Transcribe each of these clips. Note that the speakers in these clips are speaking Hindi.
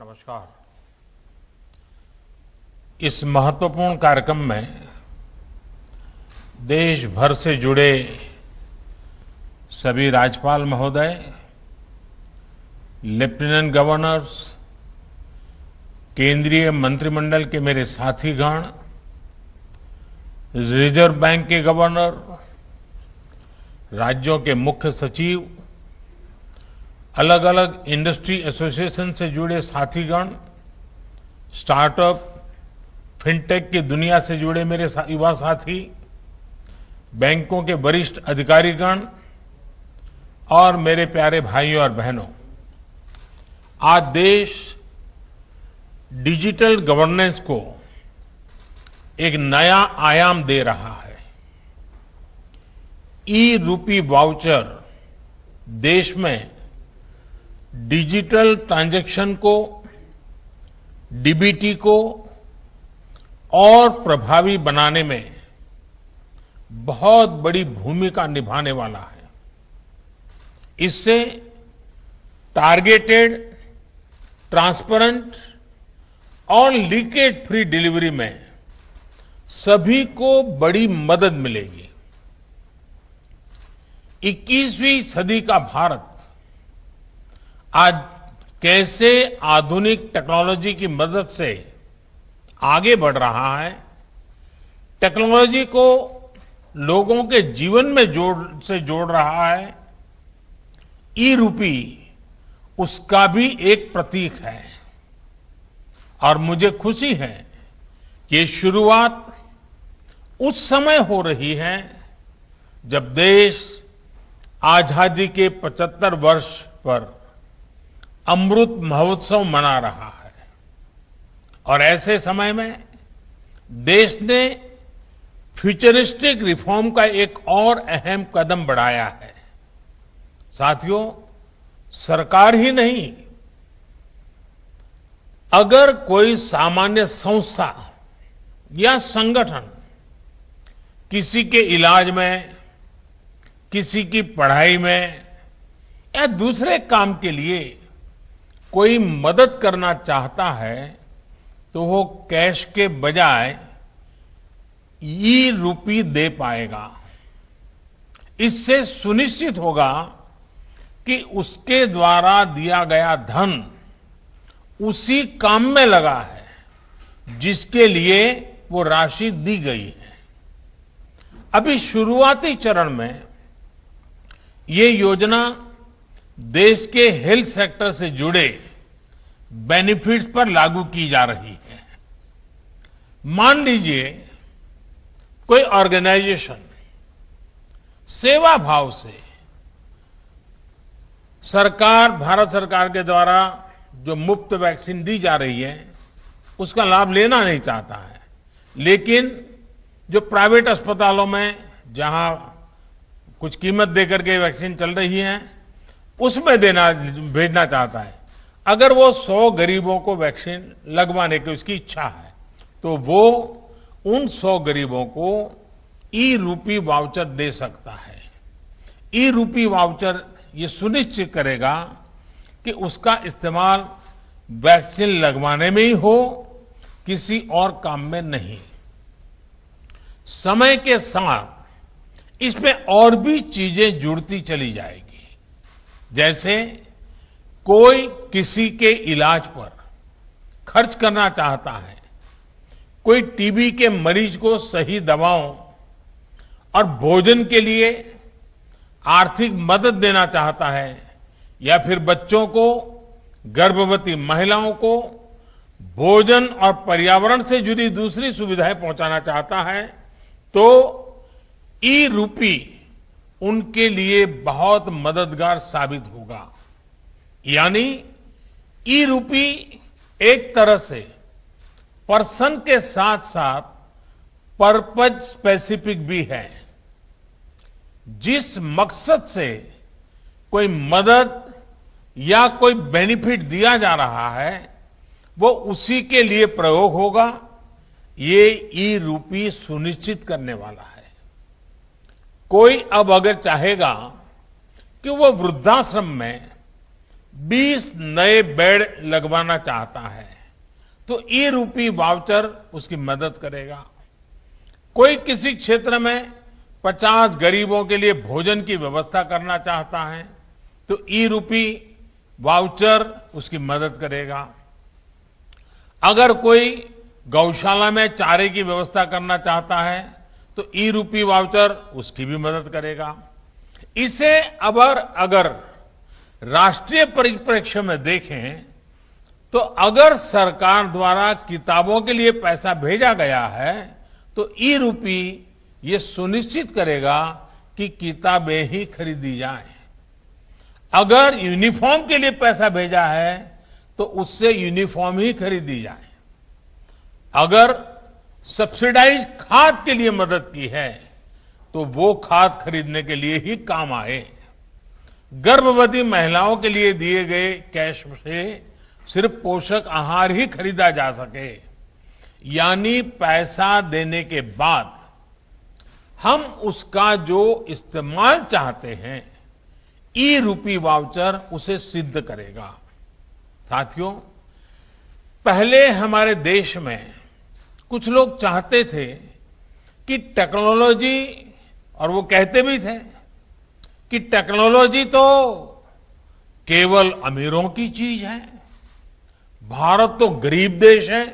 नमस्कार। इस महत्वपूर्ण कार्यक्रम में देश भर से जुड़े सभी राज्यपाल महोदय, लेफ्टिनेंट गवर्नर्स, केंद्रीय मंत्रिमंडल के मेरे साथीगण, रिजर्व बैंक के गवर्नर, राज्यों के मुख्य सचिव, अलग अलग इंडस्ट्री एसोसिएशन से जुड़े साथीगण, स्टार्टअप, फिनटेक की दुनिया से जुड़े मेरे युवा साथी, बैंकों के वरिष्ठ अधिकारीगण और मेरे प्यारे भाइयों और बहनों, आज देश डिजिटल गवर्नेंस को एक नया आयाम दे रहा है। ई-रूपी वाउचर देश में डिजिटल ट्रांजैक्शन को, डीबीटी को और प्रभावी बनाने में बहुत बड़ी भूमिका निभाने वाला है। इससे टारगेटेड, ट्रांसपेरेंट और लीकेज फ्री डिलीवरी में सभी को बड़ी मदद मिलेगी। 21वीं सदी का भारत आज कैसे आधुनिक टेक्नोलॉजी की मदद से आगे बढ़ रहा है, टेक्नोलॉजी को लोगों के जीवन में जोड़ रहा है, ई-रूपी उसका भी एक प्रतीक है। और मुझे खुशी है कि ये शुरुआत उस समय हो रही है जब देश आजादी के 75 वर्ष पर अमृत महोत्सव मना रहा है। और ऐसे समय में देश ने फ्यूचरिस्टिक रिफॉर्म का एक और अहम कदम बढ़ाया है। साथियों, सरकार ही नहीं, अगर कोई सामान्य संस्था या संगठन किसी के इलाज में, किसी की पढ़ाई में या दूसरे काम के लिए कोई मदद करना चाहता है तो वो कैश के बजाय ई-रूपी दे पाएगा। इससे सुनिश्चित होगा कि उसके द्वारा दिया गया धन उसी काम में लगा है जिसके लिए वो राशि दी गई है। अभी शुरुआती चरण में ये योजना देश के हेल्थ सेक्टर से जुड़े बेनिफिट्स पर लागू की जा रही है। मान लीजिए कोई ऑर्गेनाइजेशन सेवा भाव से भारत सरकार के द्वारा जो मुफ्त वैक्सीन दी जा रही है उसका लाभ लेना नहीं चाहता है, लेकिन जो प्राइवेट अस्पतालों में जहां कुछ कीमत देकर के वैक्सीन चल रही है उसमें भेजना चाहता है। अगर वो 100 गरीबों को वैक्सीन लगवाने की उसकी इच्छा है तो वो उन 100 गरीबों को ई-रूपी वाउचर दे सकता है। ई-रूपी वाउचर ये सुनिश्चित करेगा कि उसका इस्तेमाल वैक्सीन लगवाने में ही हो, किसी और काम में नहीं। समय के साथ इसमें और भी चीजें जुड़ती चली जाएगी। जैसे कोई किसी के इलाज पर खर्च करना चाहता है, कोई टीबी के मरीज को सही दवाओं और भोजन के लिए आर्थिक मदद देना चाहता है, या फिर बच्चों को, गर्भवती महिलाओं को भोजन और पर्यावरण से जुड़ी दूसरी सुविधाएं पहुंचाना चाहता है, तो ई-रूपी उनके लिए बहुत मददगार साबित होगा। यानी ई-रूपी एक तरह से पर्सन के साथ साथ पर्पज स्पेसिफिक भी है। जिस मकसद से कोई मदद या कोई बेनिफिट दिया जा रहा है वो उसी के लिए प्रयोग होगा, ये ई-रूपी सुनिश्चित करने वाला है। कोई अब अगर चाहेगा कि वो वृद्धाश्रम में 20 नए बेड लगवाना चाहता है तो ई-रूपी वाउचर उसकी मदद करेगा। कोई किसी क्षेत्र में 50 गरीबों के लिए भोजन की व्यवस्था करना चाहता है तो ई-रूपी वाउचर उसकी मदद करेगा। अगर कोई गौशाला में चारे की व्यवस्था करना चाहता है तो ई-रूपी वाउचर उसकी भी मदद करेगा। इसे अगर राष्ट्रीय परिप्रेक्ष्य में देखें तो अगर सरकार द्वारा किताबों के लिए पैसा भेजा गया है तो ई-रूपी ये सुनिश्चित करेगा कि किताबें ही खरीदी जाएं। अगर यूनिफॉर्म के लिए पैसा भेजा है तो उससे यूनिफॉर्म ही खरीदी जाए। अगर सब्सिडाइज खाद के लिए मदद की है तो वो खाद खरीदने के लिए ही काम आए। गर्भवती महिलाओं के लिए दिए गए कैश से सिर्फ पोषक आहार ही खरीदा जा सके, यानी पैसा देने के बाद हम उसका जो इस्तेमाल चाहते हैं ई-रूपी वाउचर उसे सिद्ध करेगा। साथियों, पहले हमारे देश में कुछ लोग चाहते थे कि टेक्नोलॉजी, और वो कहते भी थे कि टेक्नोलॉजी तो केवल अमीरों की चीज है, भारत तो गरीब देश है,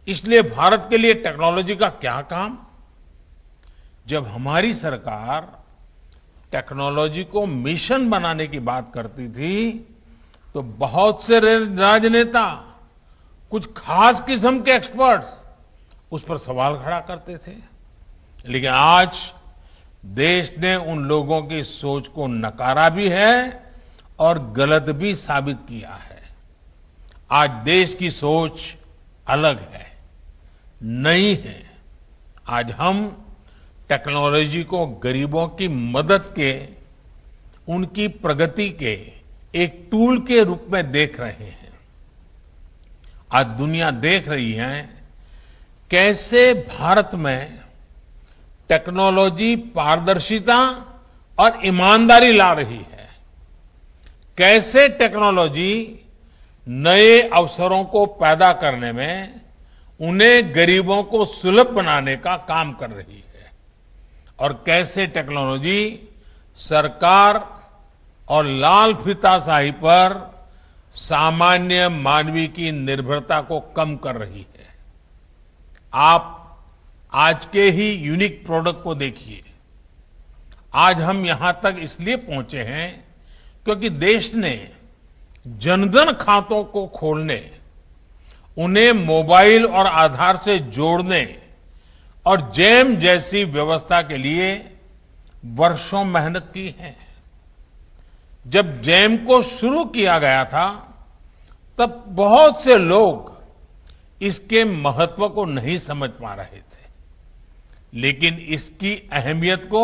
इसलिए भारत के लिए टेक्नोलॉजी का क्या काम। जब हमारी सरकार टेक्नोलॉजी को मिशन बनाने की बात करती थी तो बहुत से राजनेता, कुछ खास किस्म के एक्सपर्ट्स उस पर सवाल खड़ा करते थे। लेकिन आज देश ने उन लोगों की सोच को नकारा भी है और गलत भी साबित किया है। आज देश की सोच अलग है, नई है। आज हम टेक्नोलॉजी को गरीबों की मदद के, उनकी प्रगति के एक टूल के रूप में देख रहे हैं। आज दुनिया देख रही है कैसे भारत में टेक्नोलॉजी पारदर्शिता और ईमानदारी ला रही है, कैसे टेक्नोलॉजी नए अवसरों को पैदा करने में, उन्हें गरीबों को सुलभ बनाने का काम कर रही है, और कैसे टेक्नोलॉजी सरकार और लाल फीताशाही पर सामान्य मानवीय की निर्भरता को कम कर रही है। आप आज के ही यूनिक प्रोडक्ट को देखिए। आज हम यहां तक इसलिए पहुंचे हैं क्योंकि देश ने जनधन खातों को खोलने, उन्हें मोबाइल और आधार से जोड़ने और जैम जैसी व्यवस्था के लिए वर्षों मेहनत की है। जब जैम को शुरू किया गया था तब बहुत से लोग इसके महत्व को नहीं समझ पा रहे थे, लेकिन इसकी अहमियत को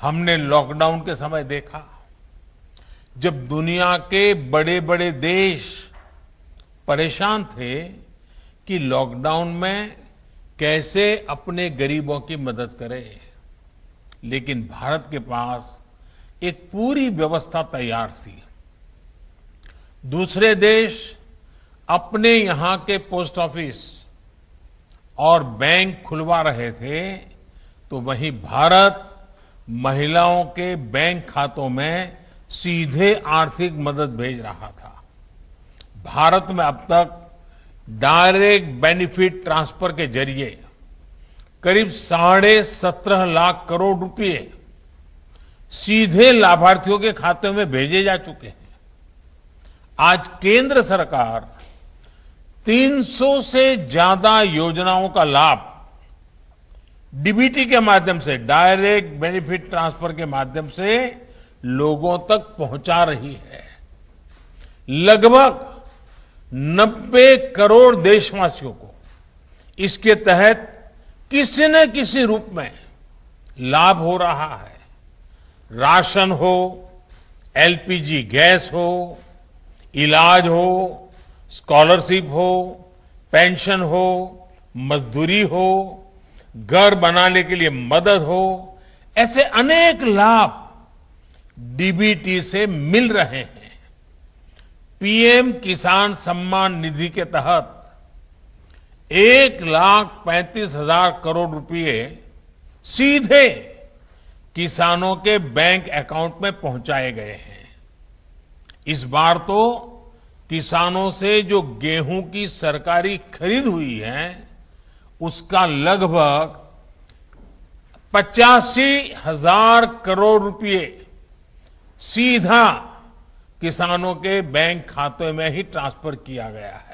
हमने लॉकडाउन के समय देखा। जब दुनिया के बड़े बड़े देश परेशान थे कि लॉकडाउन में कैसे अपने गरीबों की मदद करें, लेकिन भारत के पास एक पूरी व्यवस्था तैयार थी। दूसरे देश अपने यहां के पोस्ट ऑफिस और बैंक खुलवा रहे थे तो वहीं भारत महिलाओं के बैंक खातों में सीधे आर्थिक मदद भेज रहा था। भारत में अब तक डायरेक्ट बेनिफिट ट्रांसफर के जरिए करीब 17.5 लाख करोड़ रुपए सीधे लाभार्थियों के खाते में भेजे जा चुके हैं। आज केंद्र सरकार 300 से ज्यादा योजनाओं का लाभ डीबीटी के माध्यम से, डायरेक्ट बेनिफिट ट्रांसफर के माध्यम से लोगों तक पहुंचा रही है। लगभग 90 करोड़ देशवासियों को इसके तहत किसी न किसी रूप में लाभ हो रहा है। राशन हो, एलपीजी गैस हो, इलाज हो, स्कॉलरशिप हो, पेंशन हो, मजदूरी हो, घर बनाने के लिए मदद हो, ऐसे अनेक लाभ डीबीटी से मिल रहे हैं। पीएम किसान सम्मान निधि के तहत 1,35,000 करोड़ रुपए सीधे किसानों के बैंक अकाउंट में पहुंचाए गए हैं। इस बार तो किसानों से जो गेहूं की सरकारी खरीद हुई है उसका लगभग 85,000 करोड़ रुपए सीधा किसानों के बैंक खाते में ही ट्रांसफर किया गया है।